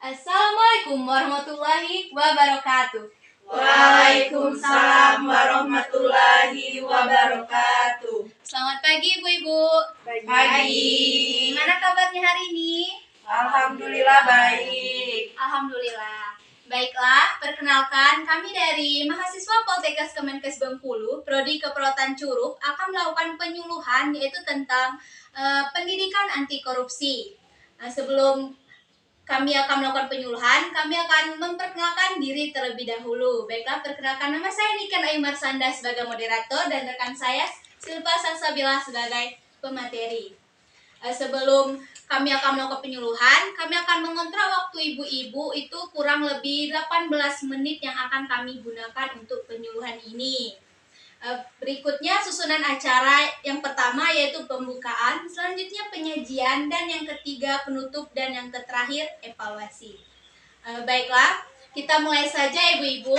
Assalamualaikum warahmatullahi wabarakatuh. Waalaikumsalam warahmatullahi wabarakatuh. Selamat pagi Ibu-Ibu. Pagi. Gimana kabarnya hari ini? Alhamdulillah baik. Alhamdulillah. Baiklah, perkenalkan kami dari mahasiswa Poltekkes Kemenkes Bengkulu, Prodi Keperawatan Curug akan melakukan penyuluhan yaitu tentang pendidikan anti korupsi. Sebelum kami akan melakukan penyuluhan, kami akan memperkenalkan diri terlebih dahulu. Baiklah, perkenalkan nama saya Niken Ayu Marsanda sebagai moderator dan rekan saya Silva Salsabila sebagai pemateri. Sebelum kami akan melakukan penyuluhan, kami akan mengontrol waktu ibu-ibu itu kurang lebih 18 menit yang akan kami gunakan untuk penyuluhan ini. Berikutnya susunan acara yang pertama yaitu pembukaan, selanjutnya penyajian, dan yang ketiga penutup, dan yang terakhir evaluasi. Baiklah, kita mulai saja ibu-ibu.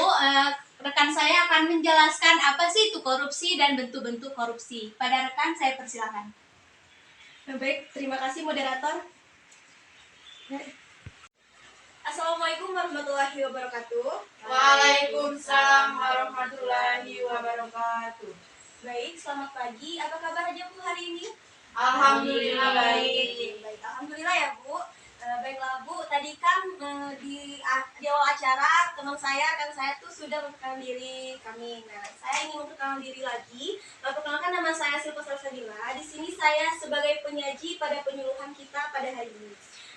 Rekan saya akan menjelaskan apa sih itu korupsi dan bentuk-bentuk korupsi. Pada rekan saya persilakan. Baik, terima kasih moderator. Assalamualaikum warahmatullahi wabarakatuh. Waalaikumsalam warahmatullahi wabarakatuh. Baik, selamat pagi. Apa kabar aja Bu hari ini? Alhamdulillah baik. Baik, alhamdulillah ya Bu. Baiklah Bu, tadi kan di awal acara teman saya, rekan saya tuh sudah memperkenalkan diri kami. Nah, saya ingin memperkenalkan diri lagi. Perkenalkan, nama saya Silva Salsabila. Di sini saya sebagai penyaji pada penyuluhan kita pada hari ini.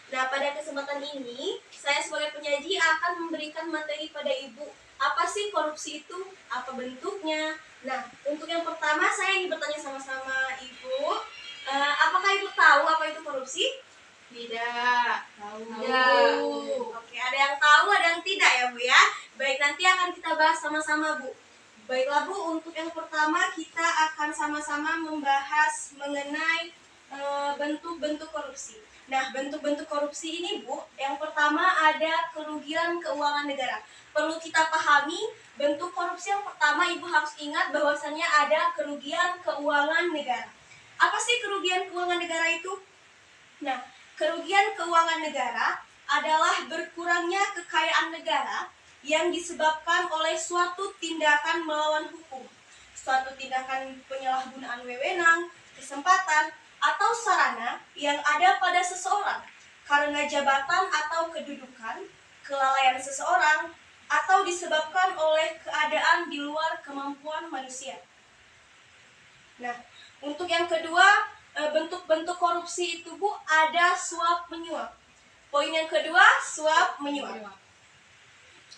Nah, pada kesempatan ini, saya sebagai penyaji akan memberikan materi pada Ibu. Apa sih korupsi itu? Apa bentuknya? Nah, untuk yang pertama, saya ingin bertanya sama-sama Ibu. Apakah Ibu tahu apa itu korupsi? Tidak. Tahu. Oke, ada yang tahu, ada yang tidak ya Bu ya. Baik, nanti akan kita bahas sama-sama Bu. Baiklah Bu, untuk yang pertama kita akan sama-sama membahas mengenai bentuk-bentuk korupsi. Nah, bentuk-bentuk korupsi ini Bu, yang pertama ada kerugian keuangan negara. Perlu kita pahami, bentuk korupsi yang pertama Ibu harus ingat bahwasannya ada kerugian keuangan negara. Apa sih kerugian keuangan negara itu? Nah, kerugian keuangan negara adalah berkurangnya kekayaan negara yang disebabkan oleh suatu tindakan melawan hukum, suatu tindakan penyalahgunaan wewenang, kesempatan, atau sarana yang ada pada seseorang karena jabatan atau kedudukan, kelalaian seseorang, atau disebabkan oleh keadaan di luar kemampuan manusia. Nah, untuk yang kedua, bentuk-bentuk korupsi itu Bu, ada suap menyuap. Poin yang kedua, suap menyuap.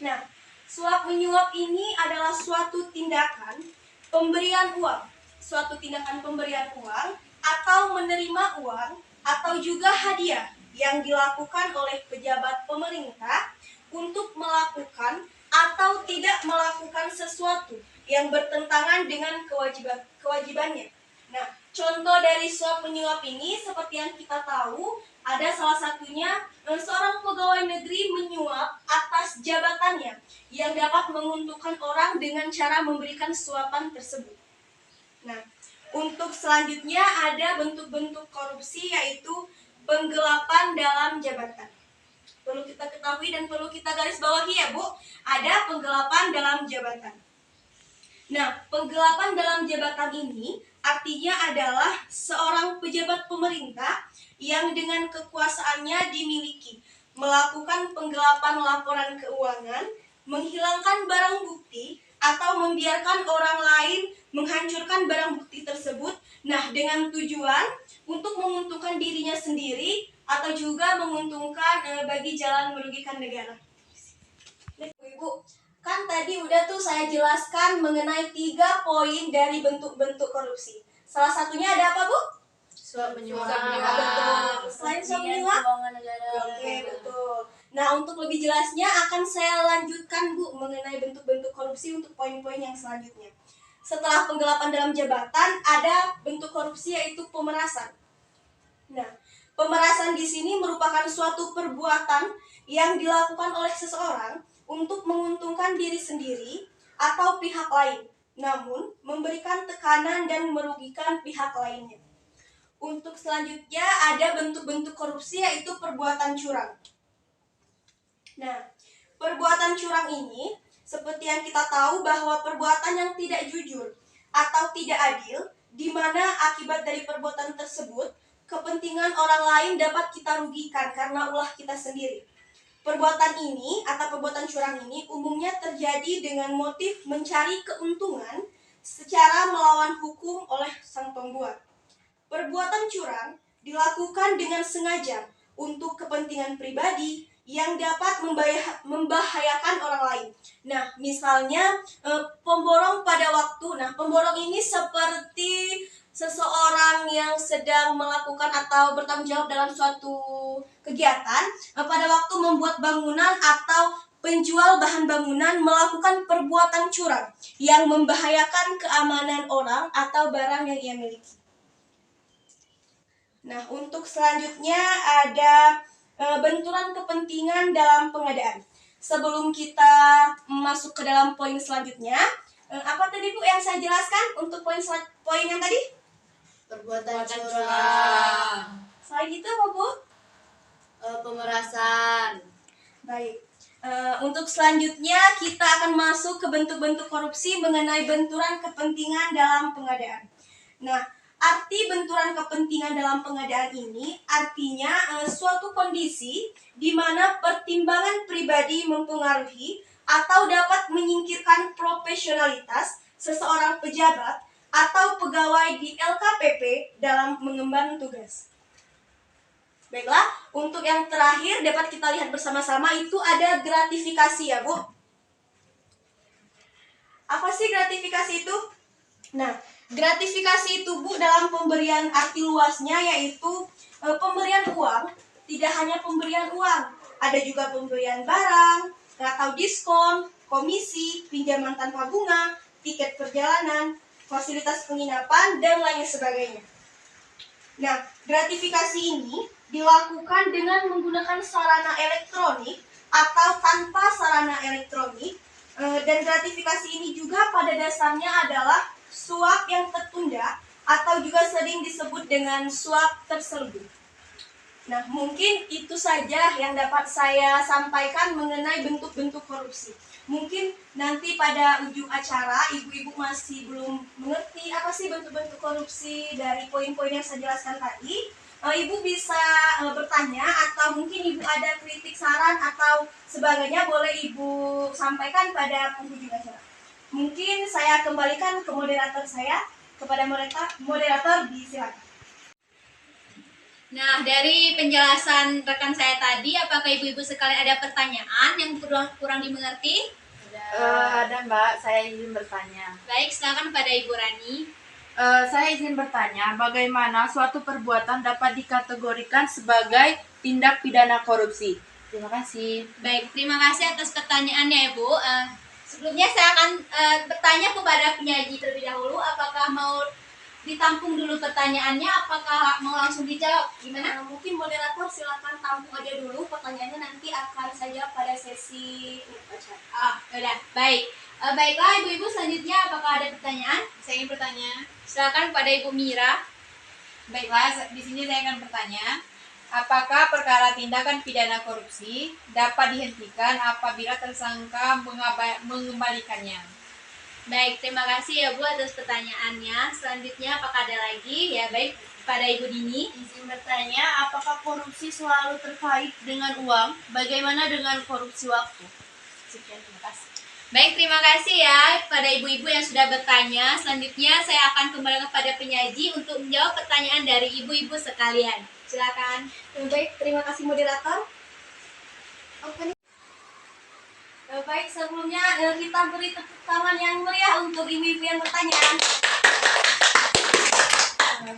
Nah, suap menyuap ini adalah suatu tindakan pemberian uang, suatu tindakan pemberian uang atau menerima uang atau juga hadiah yang dilakukan oleh pejabat pemerintah untuk melakukan atau tidak melakukan sesuatu yang bertentangan dengan kewajibannya. Nah, contoh dari suap menyuap ini seperti yang kita tahu, ada salah satunya seorang pegawai negeri menyuap atas jabatannya yang dapat menguntungkan orang dengan cara memberikan suapan tersebut. Nah, untuk selanjutnya ada bentuk-bentuk korupsi yaitu penggelapan dalam jabatan. Perlu kita ketahui dan perlu kita garis bawahi ya Bu, ada penggelapan dalam jabatan. Nah, penggelapan dalam jabatan ini artinya adalah seorang pejabat pemerintah yang dengan kekuasaannya dimiliki melakukan penggelapan laporan keuangan, menghilangkan barang bukti, atau membiarkan orang lain menghancurkan barang bukti tersebut. Nah, dengan tujuan untuk menguntungkan dirinya sendiri atau juga menguntungkan bagi jalan merugikan negara. Ibu, kan tadi udah tuh saya jelaskan mengenai 3 poin dari bentuk-bentuk korupsi. Salah satunya ada apa Bu? Suap menyuap. Betul. Selain suap menyuap? Oke, betul. Nah, untuk lebih jelasnya akan saya lanjutkan Bu mengenai bentuk-bentuk korupsi untuk poin-poin yang selanjutnya. Setelah penggelapan dalam jabatan, ada bentuk korupsi yaitu pemerasan. Nah, pemerasan di sini merupakan suatu perbuatan yang dilakukan oleh seseorang untuk menguntungkan diri sendiri atau pihak lain, namun memberikan tekanan dan merugikan pihak lainnya. Untuk selanjutnya ada bentuk-bentuk korupsi yaitu perbuatan curang. Nah, perbuatan curang ini seperti yang kita tahu bahwa perbuatan yang tidak jujur atau tidak adil, di mana akibat dari perbuatan tersebut kepentingan orang lain dapat kita rugikan karena ulah kita sendiri. Perbuatan ini atau perbuatan curang ini umumnya terjadi dengan motif mencari keuntungan secara melawan hukum oleh sang pembuat. Perbuatan curang dilakukan dengan sengaja untuk kepentingan pribadi yang dapat membahayakan orang lain. Nah, misalnya pemborong pada waktu. Nah, pemborong ini seperti seseorang yang sedang melakukan atau bertanggung jawab dalam suatu kegiatan pada waktu membuat bangunan atau penjual bahan bangunan melakukan perbuatan curang yang membahayakan keamanan orang atau barang yang ia miliki. Nah, untuk selanjutnya ada benturan kepentingan dalam pengadaan. Sebelum kita masuk ke dalam poin selanjutnya, apa tadi Bu yang saya jelaskan untuk poin yang tadi? Perbuatan curang. Selain itu apa Bu? Pemerasan. Baik. Untuk selanjutnya kita akan masuk ke bentuk-bentuk korupsi mengenai benturan kepentingan dalam pengadaan. Nah, arti benturan kepentingan dalam pengadaan ini artinya suatu kondisi di mana pertimbangan pribadi mempengaruhi atau dapat menyingkirkan profesionalitas seseorang pejabat atau pegawai di LKPP dalam mengemban tugas. Baiklah, untuk yang terakhir dapat kita lihat bersama-sama itu ada gratifikasi ya Bu. Apa sih gratifikasi itu? Nah, gratifikasi itu Bu dalam pemberian arti luasnya yaitu pemberian uang, tidak hanya pemberian uang, ada juga pemberian barang, atau diskon, komisi, pinjaman tanpa bunga, tiket perjalanan, fasilitas penginapan, dan lain sebagainya. Nah, gratifikasi ini dilakukan dengan menggunakan sarana elektronik atau tanpa sarana elektronik, dan gratifikasi ini juga pada dasarnya adalah suap yang tertunda atau juga sering disebut dengan suap terselubung. Nah, mungkin itu saja yang dapat saya sampaikan mengenai bentuk-bentuk korupsi. Mungkin nanti pada ujung acara ibu-ibu masih belum mengerti apa sih bentuk-bentuk korupsi dari poin-poin yang saya jelaskan tadi. Ibu bisa bertanya atau mungkin ibu ada kritik, saran atau sebagainya boleh ibu sampaikan pada penghujung acara. Mungkin saya kembalikan ke moderator saya, kepada moderator disilakan. Nah, dari penjelasan rekan saya tadi, apakah ibu-ibu sekalian ada pertanyaan yang kurang dimengerti? Ada Mbak, saya izin bertanya. Baik, silakan pada Ibu Rani. Saya izin bertanya, bagaimana suatu perbuatan dapat dikategorikan sebagai tindak pidana korupsi? Terima kasih. Baik, terima kasih atas pertanyaannya Ibu. Sebelumnya saya akan bertanya kepada penyaji terlebih dahulu, apakah mau ditampung dulu pertanyaannya, apakah mau langsung dijawab? Gimana? Mungkin moderator silakan tampung aja dulu pertanyaannya, nanti akan saya jawab pada sesi acara. Udah, baik. Baiklah ibu-ibu, selanjutnya apakah ada pertanyaan? Saya ingin bertanya. Silakan pada Ibu Mira. Baiklah, di sini saya akan bertanya, apakah perkara tindakan pidana korupsi dapat dihentikan apabila tersangka mengembalikannya? Baik, terima kasih ya Bu atas pertanyaannya. Selanjutnya apakah ada lagi? Ya, baik, pada Ibu Dini. Izin bertanya, apakah korupsi selalu terkait dengan uang? Bagaimana dengan korupsi waktu? Sekian, terima kasih. Baik, terima kasih ya pada ibu-ibu yang sudah bertanya. Selanjutnya saya akan kembali kepada penyaji untuk menjawab pertanyaan dari ibu-ibu sekalian. Silakan. Baik, terima kasih moderator. Baik, sebelumnya kita beri tepuk tangan yang meriah untuk ibu-ibu yang bertanya.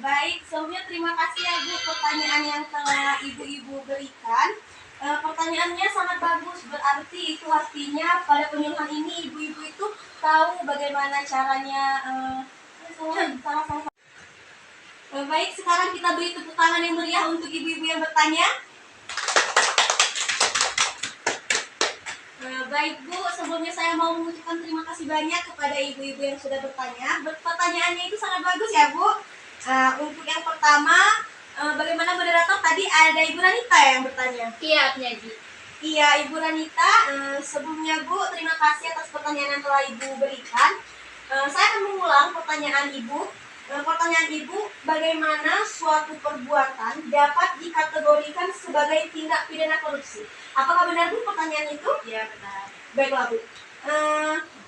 Baik, sebelumnya terima kasih ya Bu pertanyaan yang telah ibu-ibu berikan. Pertanyaannya sangat bagus, berarti itu artinya pada penyuluhan ini ibu-ibu itu tahu bagaimana caranya. Baik, sekarang kita beri tepuk tangan yang meriah untuk ibu-ibu yang bertanya. Baik Bu, sebelumnya saya mau mengucapkan terima kasih banyak kepada ibu-ibu yang sudah bertanya. Pertanyaannya itu sangat bagus ya Bu. Untuk yang pertama, bagaimana moderator tadi ada Ibu Ranita yang bertanya? Iya, penyaji. Iya, Ibu Ranita. Sebelumnya Bu, terima kasih atas pertanyaan yang telah Ibu berikan. Saya akan mengulang pertanyaan Ibu. Pertanyaan Ibu, bagaimana suatu perbuatan dapat dikategorikan sebagai tindak pidana korupsi? Apakah benar Bu pertanyaan itu? Iya, benar. Baiklah Bu.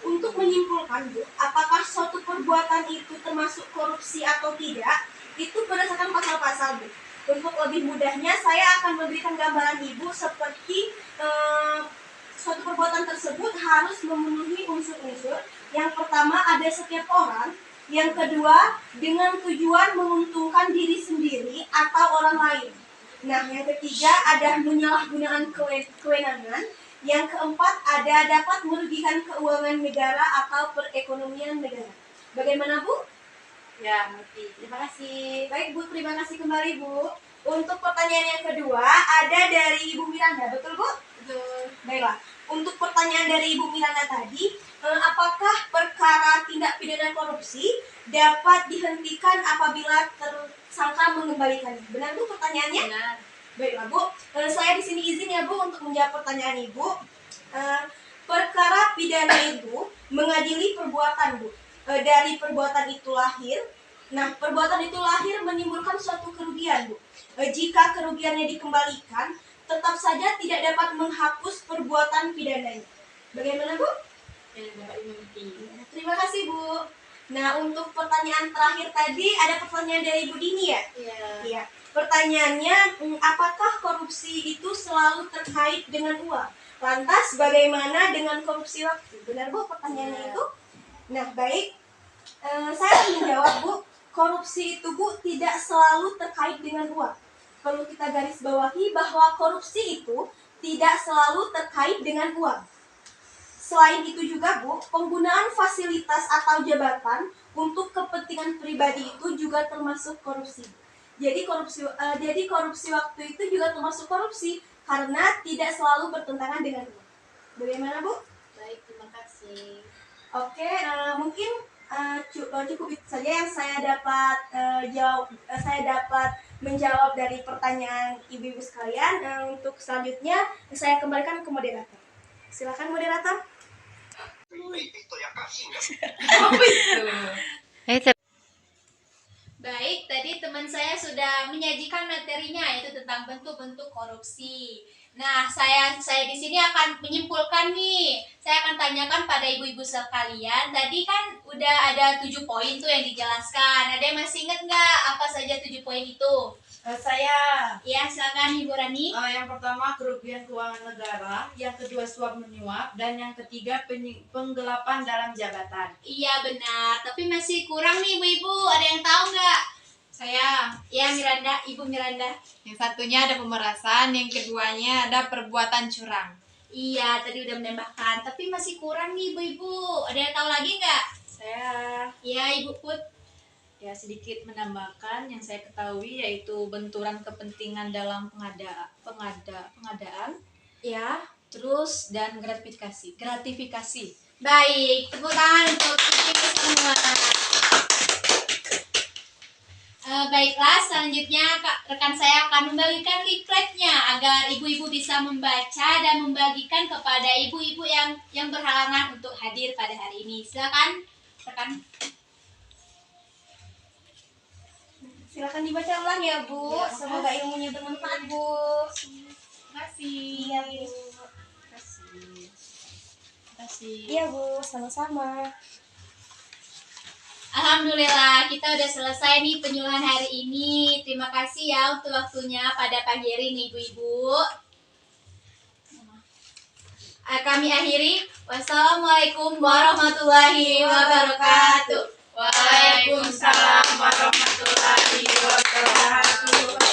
Untuk menyimpulkan Bu, apakah suatu perbuatan itu termasuk korupsi atau tidak, itu berdasarkan pasal-pasal Bu. Untuk lebih mudahnya, saya akan memberikan gambaran Ibu seperti suatu perbuatan tersebut harus memenuhi unsur-unsur. Yang pertama, ada setiap orang. Yang kedua, dengan tujuan menguntungkan diri sendiri atau orang lain. Nah, yang ketiga, ada menyalahgunakan kewenangan. Yang keempat, ada dapat merugikan keuangan negara atau perekonomian negara. Bagaimana Bu? Ya, ngerti. Terima kasih. Baik Bu, terima kasih kembali Bu. Untuk pertanyaan yang kedua, ada dari Ibu Miranda, betul Bu? Betul. Baiklah, untuk pertanyaan dari Ibu Miranda tadi, apakah perkara tindak pidana korupsi dapat dihentikan apabila tersangka mengembalikannya? Benar Bu pertanyaannya? Benar. Baiklah Bu, saya di sini izin ya Bu untuk menjawab pertanyaan Ibu. Perkara pidana itu mengadili perbuatan Bu. Dari perbuatan itu lahir. Nah, perbuatan itu lahir menimbulkan suatu kerugian Bu. Jika kerugiannya dikembalikan, tetap saja tidak dapat menghapus perbuatan pidananya. Bagaimana Bu? Ya, dapat mengerti. Terima kasih Bu. Nah, untuk pertanyaan terakhir tadi ada pertanyaan dari Bu Dini ya? Iya. Iya. Pertanyaannya, apakah korupsi itu selalu terkait dengan uang? Lantas bagaimana dengan korupsi waktu? Benar Bu pertanyaannya itu? Nah, baik. Saya akan menjawab Bu. Korupsi itu Bu tidak selalu terkait dengan uang. Perlu kita garis bawahi bahwa korupsi itu tidak selalu terkait dengan uang. Selain itu juga Bu, penggunaan fasilitas atau jabatan untuk kepentingan pribadi itu juga termasuk korupsi. Jadi korupsi waktu itu juga termasuk korupsi karena tidak selalu bertentangan dengan uang. Bagaimana Bu? Baik, terima kasih. Oke, mungkin cukup itu saja yang saya dapat saya dapat menjawab dari pertanyaan ibu-ibu sekalian. Untuk selanjutnya saya kembalikan ke moderator. Silakan moderator. Baik, tadi teman saya sudah menyajikan materinya yaitu tentang bentuk-bentuk korupsi. Nah, saya di sini akan menyimpulkan nih. Saya akan tanyakan pada ibu-ibu sekalian. Tadi kan udah ada 7 poin tuh yang dijelaskan. Ada yang masih ingat nggak apa saja 7 poin itu? Saya. Ya, silakan Ibu Rani. Yang pertama kerugian keuangan negara, yang kedua suap menyuap, dan yang ketiga penggelapan dalam jabatan. Iya benar, tapi masih kurang nih ibu-ibu. Ada yang tahu nggak? Saya. Ya Miranda, Ibu Miranda. Yang satunya ada pemerasan, yang keduanya ada perbuatan curang. Iya, tadi udah menambahkan, tapi masih kurang nih ibu-ibu. Ada yang tahu lagi nggak? Saya. Iya Ibu Put. Ya, sedikit menambahkan yang saya ketahui yaitu benturan kepentingan dalam pengadaan, Ya. terus dan gratifikasi. Baik, tepuk tangan untuk kita semua. Baiklah, selanjutnya rekan saya akan membagikan leafletnya agar ibu-ibu bisa membaca dan membagikan kepada ibu-ibu yang berhalangan untuk hadir pada hari ini. Silakan, rekan. Silakan dibaca ulang ya Bu. Ya, Semoga ilmunya bermanfaat Bu. Terima kasih. Iya Bu. Terima kasih. Iya Bu, sama-sama. Alhamdulillah, kita udah selesai nih penyuluhan hari ini. Terima kasih ya untuk waktunya pada pagi hari ini ibu-ibu. Kami akhiri. Wassalamualaikum warahmatullahi wabarakatuh. Waalaikumsalam warahmatullahi wabarakatuh.